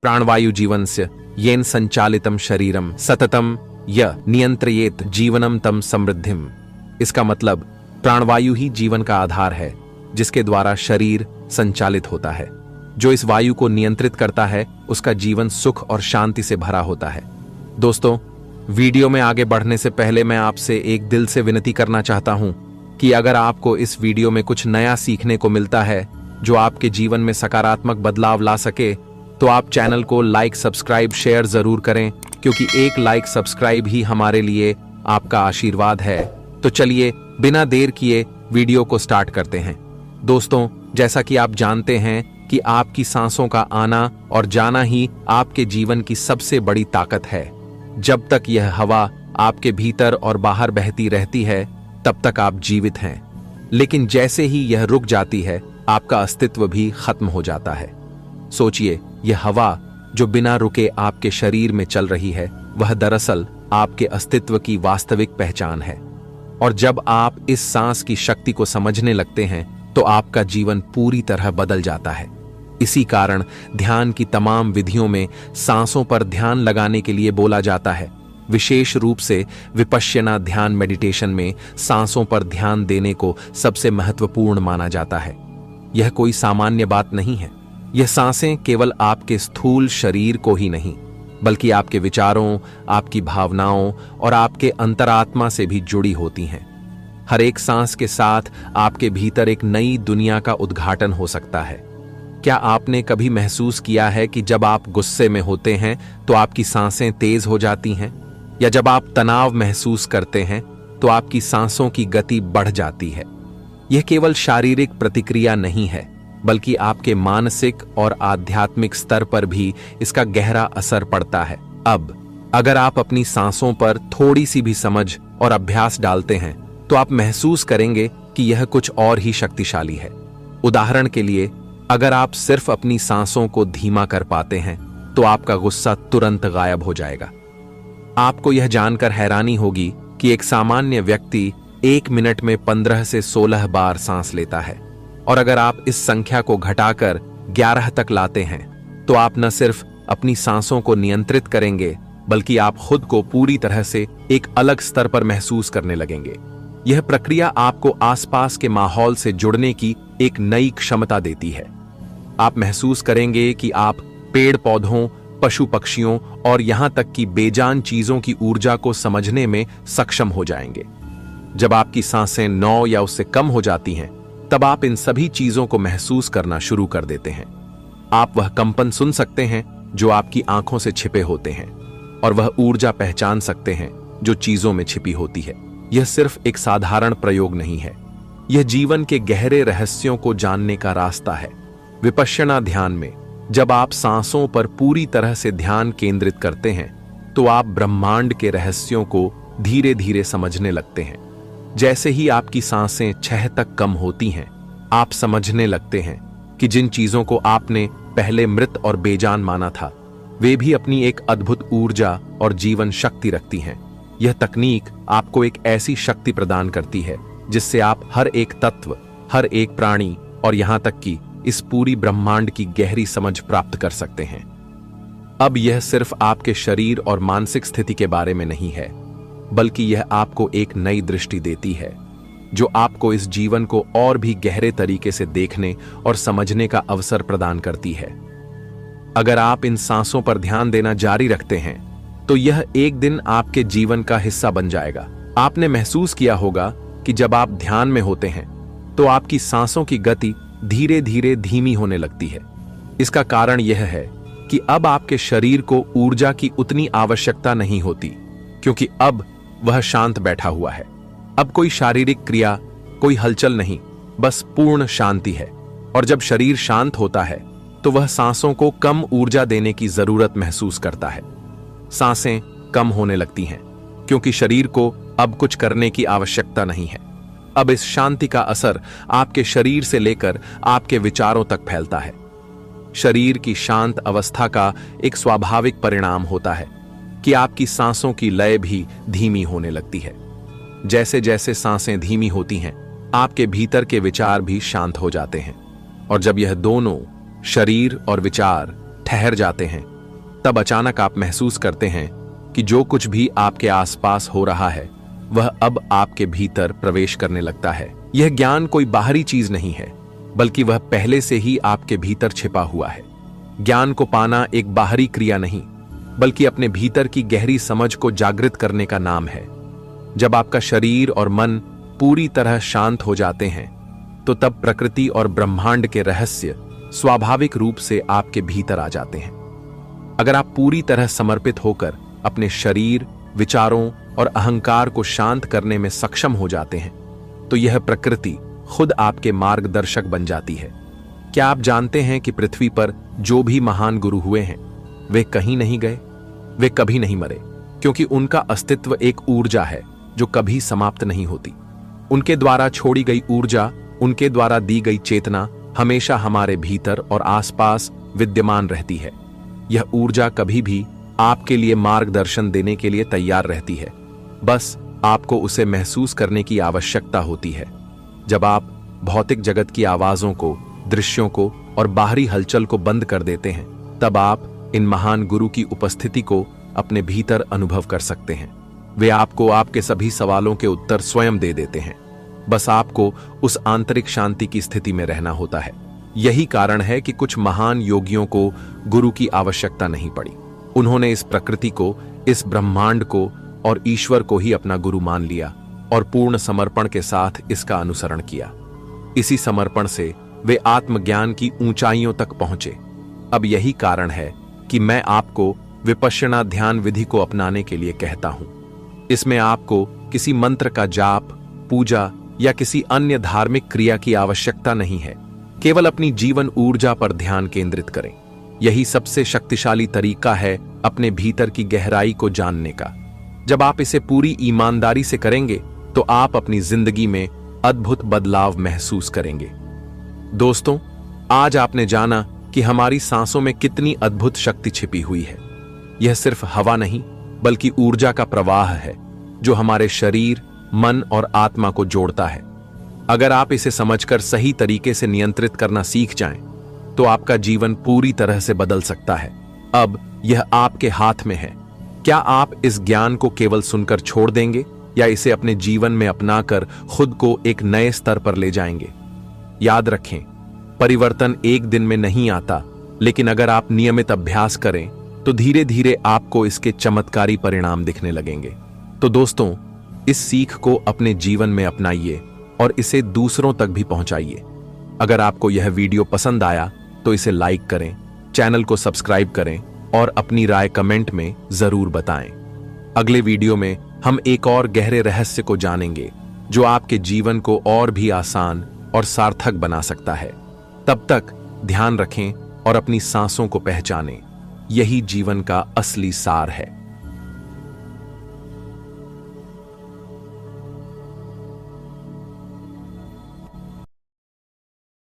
प्राणवायु जीवनस्य येन संचालितम शरीरम सततम य नियंत्रयेत जीवनम तम समृद्धिम। इसका मतलब प्राणवायु ही जीवन का आधार है, जिसके द्वारा शरीर संचालित होता है। जो इस वायु को नियंत्रित करता है उसका जीवन सुख और शांति से भरा होता है। दोस्तों, वीडियो में आगे बढ़ने से पहले मैं आपसे एक दिल से विनती करना चाहता हूं कि अगर आपको इस वीडियो में कुछ नया सीखने को मिलता है जो आपके जीवन में सकारात्मक बदलाव ला सके, तो आप चैनल को लाइक, सब्सक्राइब, शेयर जरूर करें, क्योंकि एक लाइक, सब्सक्राइब ही हमारे लिए आपका आशीर्वाद है। तो चलिए बिना देर किए वीडियो को स्टार्ट करते हैं। दोस्तों, जैसा कि आप जानते हैं कि आपकी सांसों का आना और जाना ही आपके जीवन की सबसे बड़ी ताकत है। जब तक यह हवा आपके भीतर और बाहर बहती रहती है, तब तक आप जीवित हैं। लेकिन जैसे ही यह रुक जाती है, आपका अस्तित्व भी खत्म हो जाता है। सोचिए, यह हवा जो बिना रुके आपके शरीर में चल रही है, वह दरअसल आपके अस्तित्व की वास्तविक पहचान है। और जब आप इस सांस की शक्ति को समझने लगते हैं, तो आपका जीवन पूरी तरह बदल जाता है। इसी कारण ध्यान की तमाम विधियों में सांसों पर ध्यान लगाने के लिए बोला जाता है। विशेष रूप से विपश्यना ध्यान मेडिटेशन में सांसों पर ध्यान देने को सबसे महत्वपूर्ण माना जाता है। यह कोई सामान्य बात नहीं है। यह सांसें केवल आपके स्थूल शरीर को ही नहीं, बल्कि आपके विचारों, आपकी भावनाओं और आपके अंतरात्मा से भी जुड़ी होती हैं। हर एक सांस के साथ आपके भीतर एक नई दुनिया का उद्घाटन हो सकता है। क्या आपने कभी महसूस किया है कि जब आप गुस्से में होते हैं तो आपकी सांसें तेज हो जाती हैं, या जब आप तनाव महसूस करते हैं तो आपकी सांसों की गति बढ़ जाती है? यह केवल शारीरिक प्रतिक्रिया नहीं है, बल्कि आपके मानसिक और आध्यात्मिक स्तर पर भी इसका गहरा असर पड़ता है। अब अगर आप अपनी सांसों पर थोड़ी सी भी समझ और अभ्यास डालते हैं, तो आप महसूस करेंगे कि यह कुछ और ही शक्तिशाली है। उदाहरण के लिए, अगर आप सिर्फ अपनी सांसों को धीमा कर पाते हैं, तो आपका गुस्सा तुरंत गायब हो जाएगा। आपको यह जानकर हैरानी होगी कि एक सामान्य व्यक्ति 1 मिनट में 15 से 16 बार सांस लेता है, और अगर आप इस संख्या को घटाकर 11 तक लाते हैं, तो आप न सिर्फ अपनी सांसों को नियंत्रित करेंगे, बल्कि आप खुद को पूरी तरह से एक अलग स्तर पर महसूस करने लगेंगे। यह प्रक्रिया आपको आसपास के माहौल से जुड़ने की एक नई क्षमता देती है। आप महसूस करेंगे कि आप पेड़ पौधों, पशु पक्षियों और यहां तक कि बेजान चीजों की ऊर्जा को समझने में सक्षम हो जाएंगे। जब आपकी सांसें 9 या उससे कम हो जाती हैं, तब आप इन सभी चीजों को महसूस करना शुरू कर देते हैं। आप वह कंपन सुन सकते हैं जो आपकी आंखों से छिपे होते हैं, और वह ऊर्जा पहचान सकते हैं जो चीजों में छिपी होती है। यह सिर्फ एक साधारण प्रयोग नहीं है, यह जीवन के गहरे रहस्यों को जानने का रास्ता है। विपश्यना ध्यान में जब आप सांसों पर पूरी तरह से ध्यान केंद्रित करते हैं, तो आप ब्रह्मांड के रहस्यों को धीरे धीरे समझने लगते हैं। जैसे ही आपकी सांसें 6 तक कम होती हैं, आप समझने लगते हैं कि जिन चीजों को आपने पहले मृत और बेजान माना था, वे भी अपनी एक अद्भुत ऊर्जा और जीवन शक्ति रखती हैं। यह तकनीक आपको एक ऐसी शक्ति प्रदान करती है जिससे आप हर एक तत्व, हर एक प्राणी और यहां तक कि इस पूरी ब्रह्मांड की गहरी समझ प्राप्त कर सकते हैं। अब यह सिर्फ आपके शरीर और मानसिक स्थिति के बारे में नहीं है, बल्कि यह आपको एक नई दृष्टि देती है, जो आपको इस जीवन को और भी गहरे तरीके से देखने और समझने का अवसर प्रदान करती है। अगर आप इन सांसों पर ध्यान देना जारी रखते हैं, तो यह एक दिन आपके जीवन का हिस्सा बन जाएगा। आपने महसूस किया होगा कि जब आप ध्यान में होते हैं, तो आपकी सांसों की गति धीरे धीरे धीमी होने लगती है। इसका कारण यह है कि अब आपके शरीर को ऊर्जा की उतनी आवश्यकता नहीं होती, क्योंकि अब वह शांत बैठा हुआ है। अब कोई शारीरिक क्रिया, कोई हलचल नहीं, बस पूर्ण शांति है। और जब शरीर शांत होता है, तो वह सांसों को कम ऊर्जा देने की जरूरत महसूस करता है। सांसें कम होने लगती हैं, क्योंकि शरीर को अब कुछ करने की आवश्यकता नहीं है। अब इस शांति का असर आपके शरीर से लेकर आपके विचारों तक फैलता है। शरीर की शांत अवस्था का एक स्वाभाविक परिणाम होता है कि आपकी सांसों की लय भी धीमी होने लगती है। जैसे जैसे सांसें धीमी होती हैं, आपके भीतर के विचार भी शांत हो जाते हैं। और जब यह दोनों, शरीर और विचार, ठहर जाते हैं, तब अचानक आप महसूस करते हैं कि जो कुछ भी आपके आसपास हो रहा है वह अब आपके भीतर प्रवेश करने लगता है। यह ज्ञान कोई बाहरी चीज नहीं है, बल्कि वह पहले से ही आपके भीतर छिपा हुआ है। ज्ञान को पाना एक बाहरी क्रिया नहीं, बल्कि अपने भीतर की गहरी समझ को जागृत करने का नाम है। जब आपका शरीर और मन पूरी तरह शांत हो जाते हैं, तो तब प्रकृति और ब्रह्मांड के रहस्य स्वाभाविक रूप से आपके भीतर आ जाते हैं। अगर आप पूरी तरह समर्पित होकर अपने शरीर, विचारों और अहंकार को शांत करने में सक्षम हो जाते हैं, तो यह प्रकृति खुद आपके मार्गदर्शक बन जाती है। क्या आप जानते हैं कि पृथ्वी पर जो भी महान गुरु हुए हैं वे कहीं नहीं गए, वे कभी नहीं मरे, क्योंकि उनका अस्तित्व एक ऊर्जा है जो कभी समाप्त नहीं होती। उनके द्वारा छोड़ी गई ऊर्जा, उनके द्वारा दी गई चेतना हमेशा हमारे भीतर और आसपास विद्यमान रहती है। यह ऊर्जा कभी भी आपके लिए मार्गदर्शन देने के लिए तैयार रहती है, बस आपको उसे महसूस करने की आवश्यकता होती है। जब आप भौतिक जगत की आवाजों को, दृश्यों को और बाहरी हलचल को बंद कर देते हैं, तब आप इन महान गुरु की उपस्थिति को अपने भीतर अनुभव कर सकते हैं। वे आपको आपके सभी सवालों के उत्तर स्वयं दे देते हैं, बस आपको उस आंतरिक शांति की स्थिति में रहना होता है। यही कारण है कि कुछ महान योगियों को गुरु की आवश्यकता नहीं पड़ी। उन्होंने इस प्रकृति को, इस ब्रह्मांड को और ईश्वर को ही अपना गुरु मान लिया और पूर्ण समर्पण के साथ इसका अनुसरण किया। इसी समर्पण से वे आत्मज्ञान की ऊंचाइयों तक पहुंचे। अब यही कारण है कि मैं आपको विपश्यना ध्यान विधि को अपनाने के लिए कहता हूं। इसमें आपको किसी मंत्र का जाप, पूजा या किसी अन्य धार्मिक क्रिया की आवश्यकता नहीं है। केवल अपनी जीवन ऊर्जा पर ध्यान केंद्रित करें। यही सबसे शक्तिशाली तरीका है अपने भीतर की गहराई को जानने का। जब आप इसे पूरी ईमानदारी से करेंगे, तो आप अपनी जिंदगी में अद्भुत बदलाव महसूस करेंगे। दोस्तों, आज आपने जाना कि हमारी सांसों में कितनी अद्भुत शक्ति छिपी हुई है। यह सिर्फ हवा नहीं, बल्कि ऊर्जा का प्रवाह है जो हमारे शरीर, मन और आत्मा को जोड़ता है। अगर आप इसे समझकर सही तरीके से नियंत्रित करना सीख जाएं, तो आपका जीवन पूरी तरह से बदल सकता है। अब यह आपके हाथ में है। क्या आप इस ज्ञान को केवल सुनकर छोड़ देंगे या इसे अपने जीवन में अपनाकर खुद को एक नए स्तर पर ले जाएंगे? याद रखें, परिवर्तन एक दिन में नहीं आता, लेकिन अगर आप नियमित अभ्यास करें तो धीरे धीरे आपको इसके चमत्कारी परिणाम दिखने लगेंगे। तो दोस्तों, इस सीख को अपने जीवन में अपनाइए और इसे दूसरों तक भी पहुंचाइए। अगर आपको यह वीडियो पसंद आया तो इसे लाइक करें, चैनल को सब्सक्राइब करें और अपनी राय कमेंट में जरूर बताएं। अगले वीडियो में हम एक और गहरे रहस्य को जानेंगे जो आपके जीवन को और भी आसान और सार्थक बना सकता है। तब तक ध्यान रखें और अपनी सांसों को पहचानें। यही जीवन का असली सार है।